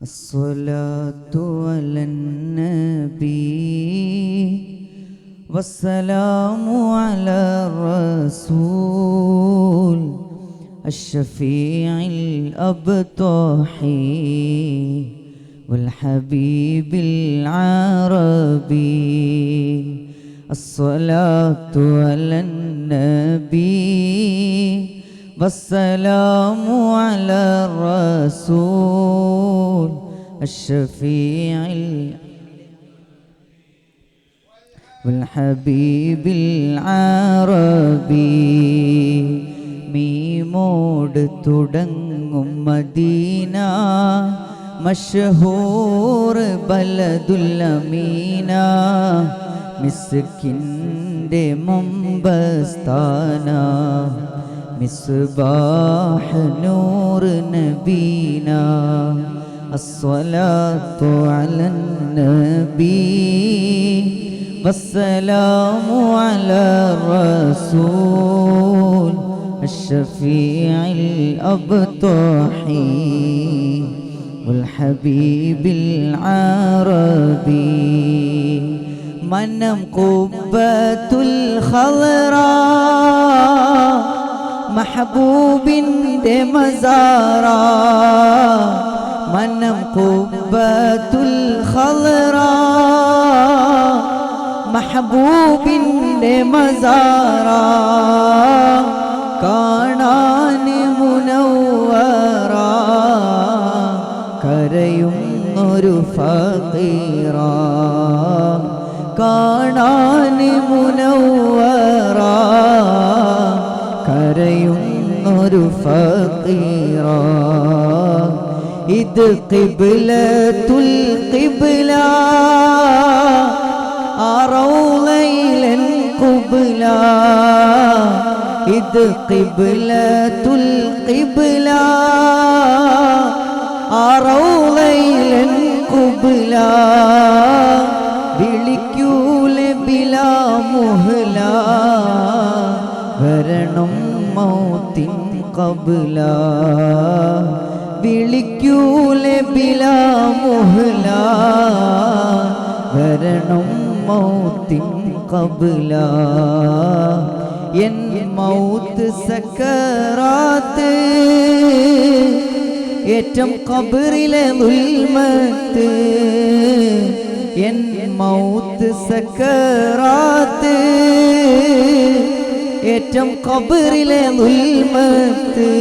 الصلاة على النبي والسلام على الرسول الشفيع الأبطحي والحبيب العربي. الصلاة على النبي والسلام على الرسول الشفيع والحبيب العربي. മീമോട് തുടങ്ങും മദീന മഷ്ഹൂർ ബലദുൽ അമീന. മിസ്കിൻ്റെ മുമ്പസ്ഥാന മിസ്ബാഹ് നൂർ നബീന. അസ്സലാത്തു അലൻ നബി വസ്സലാമു അലാ റസൂൽ الشفيع الأبطحي والحبيب العربي. منم قبة الخضراء محبوب مزارا. منم قبة الخضراء محبوب مزارا. കാണാൻ മുനവ്വറ കരയുന്നൊരു ഫഖീറ. കാണാൻ മുനവ്വറ കരയുന്നൊരു ഫഖീറ. ഇത് ഖിബ്ലത്തുൽ ഖിബ്ല അറൗലൈലൻ ഖുബ്ല. ഇത് ഖിബ്ലത്തുൽ ഖിബ്ല അറൗലൈലൻ ഖുബ്ല. വിളിക്കൂലെ ബിലാ മുഹ്ല വരണം മൗത്തിൻ ഖബ്ല. വിളിക്കൂലെ ബിലാ മുഹ്ല വരണം മൗത്തിൻ ഖബ്ല. എൻ മൗത്ത് സക്കറാത്ത് ഏറ്റം ഖബറിലെ ദുൽമത്ത്. എൻ മൗത്ത് സക്കറാത്ത് ഏറ്റം ഖബറിലെ ദുൽമത്ത്.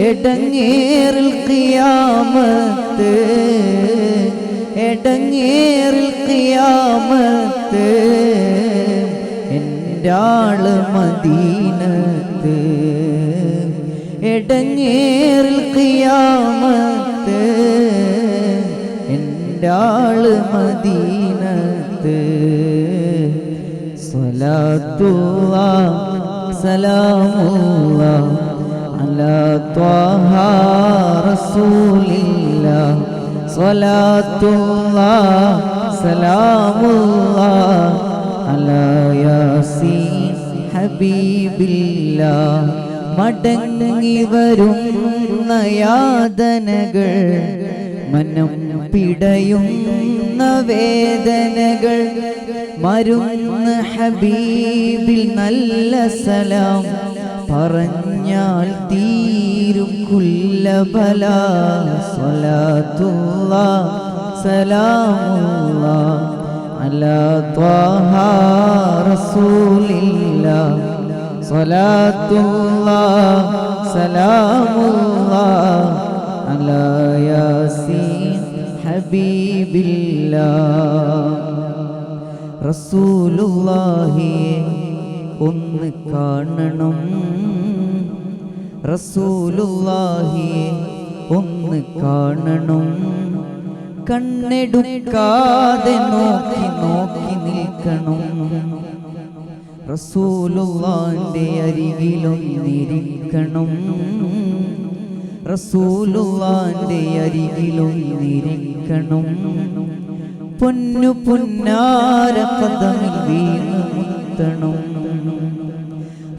എടങ്ങേറിൽ ഖിയാമത്ത് എടങ്ങേറിൽ ഖിയാമത്ത്. ാള് മദീനത്ത് എടങ്ങേറിൽ ഖിയാമത്ത്. എന്റാള് മദീനത്ത്. സ്വലാത്തുല്ലാഹ് സലാമുല്ലാഹ് അലാ ത്വാഹ റസൂലില്ലാഹ്. സ്വലാത്തുല്ലാഹ് സലാമുല്ലാഹ് അലാ യാസീൻ ഹബീബില്ലാഹ്. മടങ്ങി വരുന്ന യാതനകൾ മനം പിടയുന്ന വേദനകൾ. മരുന്ന് ഹബീബിൽ നല്ല സലാം പറഞ്ഞാൽ തീരും കുല്ലബല. സ്വലാത്തുല്ലാഹ് സലാമുല്ലാഹ് അലാ ത്വാഹ റസൂലില്ലാഹ്. സ്വലാത്തുല്ലാഹ് സലാമുല്ലാഹ് അലാ യാസീൻ ഹബീബില്ലാഹ്. റസൂലുള്ളാഹിയെ ഒന്ന് കാണണം. റസൂലുള്ളാഹിയെ ഒന്ന് കാണണം. കണ്ണെടുക്കാതെ നോക്കി നോക്കി നിൽക്കണം. റസൂലുള്ളാന്റെ അരികിലൊന്നിരിക്കണം. റസൂലുള്ളാന്റെ അരികിലൊന്നിരിക്കണം. പൊന്നു പുന്നാര ഖദമിൽ വീണ് മുത്തണം.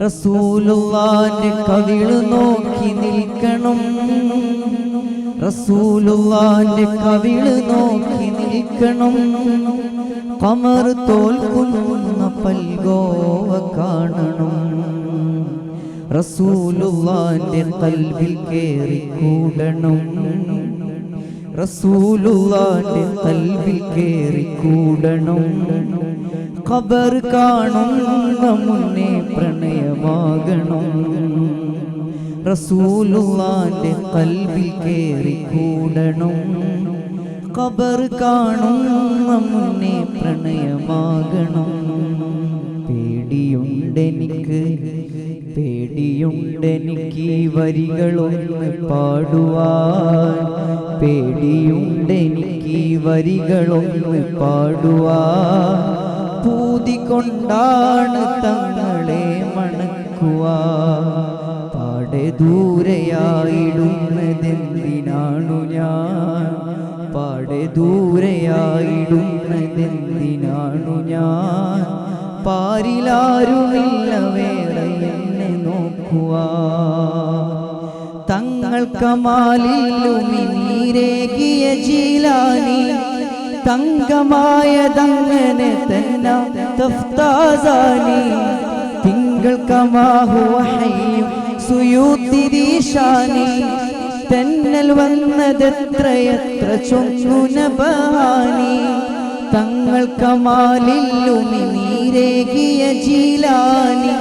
റസൂലുള്ളാന്റെ കവിള് നോക്കി നോക്കി നിൽക്കണം, റസൂലുള്ളാന്റെ കവിള് നോക്കി നിൽക്കണം. ഖമർ തോൽക്കുന്ന പൽഗോവ കാണണം, റസൂലുള്ളാന്റെ ഖൽബിൽ കേറി കൂടണം, റസൂലുള്ളാന്റെ ഖൽബിൽ കേറി കൂടണം. ഖബർ കാണുന്ന മുന്നേ പ്രണയമാകണം, റസൂലുള്ളാന്റെ ഖൽബിൽ കേറി കൂടണം. ഖബർ കാണുന്ന മുന്നേ പ്രണയമാകണം. പേടിയുണ്ടെനിക്ക് പേടിയുണ്ടെനിക്ക് ഈ വരികളൊന്ന് പാടുവാൻ, പേടിയുണ്ടെനിക്ക് ഈ വരികളൊന്ന് പാടുവാൻ. പൂതി കൊണ്ടാണ് തങ്ങളെ മണക്കുവാൻ, പാടെ ദൂരെയായിടുന്നതെന്തിനാണു ഞാൻ, പാടെ ദൂരെയായിടുന്നതെന്തിനാണു ഞാൻ. പാരിലാരുമില്ല വേറെ എന്നെ നോക്കുവാൻ. തങ്ങൾ കമാലിലുമിനീരേകിയ ജീലാനി, തങ്കമായതങ്ങനെ തന്നെ തഫ്താസാനി. തിങ്കൾ കമാഹുവ ഹയ്യും സുയൂത്തിരീശാനി, തെന്നൽ വന്നതെത്രയെത്ര ചൊന്നു നബഹാനി. തങ്ങൾ കമാലിലുമിനീരേകിയ ജീലാനി,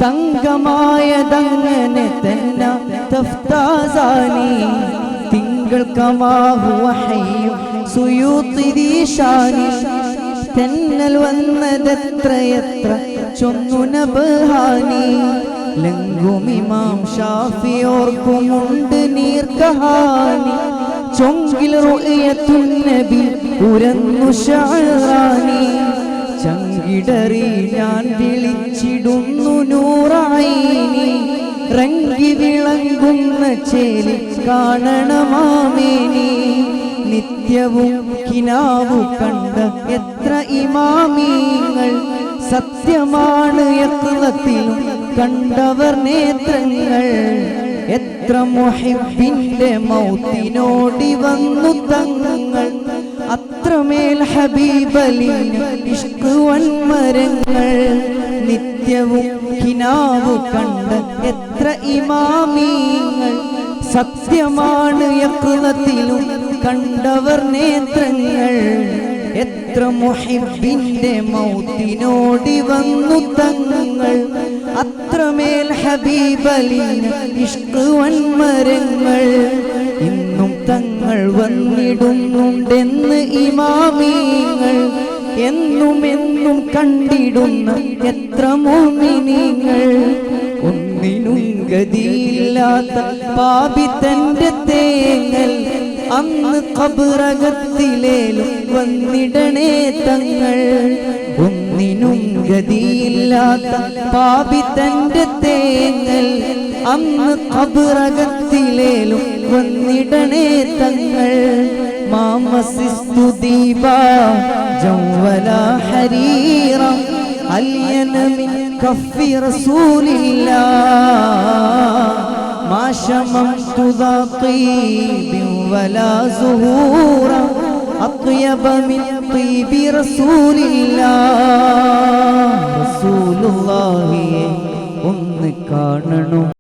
തങ്കമായതങ്ങനെ തന്നെ തഫ്താസാനി. തിങ്കൾ കമാഹുവ ഹയ്യും സുയൂത്തിരീശാനി, തെന്നൽ വന്നതെത്രയെത്ര ചൊന്നു നബഹാനി. ലങ്കുമിമാം ഷാഫിയോർക്കുമുണ്ട് നീർക്കഹാനി, ചൊങ്കിൽ റുഅയത്തുൻ നബി ഉരന്നു ശഅറാനി. ചങ്കിടറി ഞാൻ വിളിച്ചിടുന്നു നൂറായിനി, റങ്കി വിളങ്ങുന്ന ചേലി കാണണമാമേനി. നിത്യവും കിനാവു കണ്ട എത്ര ഇമാമീങ്ങൾ, സത്യമാണ് യഖ്ലത്തിലും കണ്ടവർ നേത്രങ്ങൾ. എത്ര മുഹിബ്ബിന്റെ മൗത്തിനോടി വന്നു തങ്ങൾ, അത്രമേൽ ഹബീബലിന് ഇഷ്ക് വൻമരങ്ങൾ. നിത്യവും കിനാവു കണ്ട എത്ര ഇമാമീങ്ങൾ, സത്യമാണ് യഖ്ലത്തിലും കണ്ടവർ നേത്രങ്ങൾ. എത്ര മുഹിബ്ബിന്റെ മൗത്തിനോടി വന്നു തങ്ങൾ, അത്രമേൽ ഹബീബലിന് ഇഷ്ക് വൻമരങ്ങൾ. ഇന്നും തങ്ങൾ വന്നിടുന്നുണ്ടെന്ന് ഇമാമീങ്ങൾ, എന്നും എന്നും കണ്ടിടുന്ന എത്ര മോമിനീങ്ങൾ. ഒന്നിനും ഗതിയില്ലാത്ത പാപി തന്റെ തേങ്ങൽ, അന്ന് ഖബറകത്തിലേലും വന്നിടണേ തങ്ങൾ. ഒന്നിനും ഗതിയില്ലാത്ത പാപി തന്റെ തേങ്ങൽ, അന്ന് ഖബറകത്തിലേലും വന്നിടണേ തങ്ങൾ. മാമസിസ്തു ദീബ ജവല ഹരീറ, അല്യന മിൻ കഫി റസൂലില്ലാഹ്. മാ ശമംതു ദാ തീബിൻ വലാ സുഹൂറ, അത്യബ മിൻ തീബി റസൂലില്ലാഹ്. റസൂലുള്ളാഹിയെ ഒന്ന് കാണണം.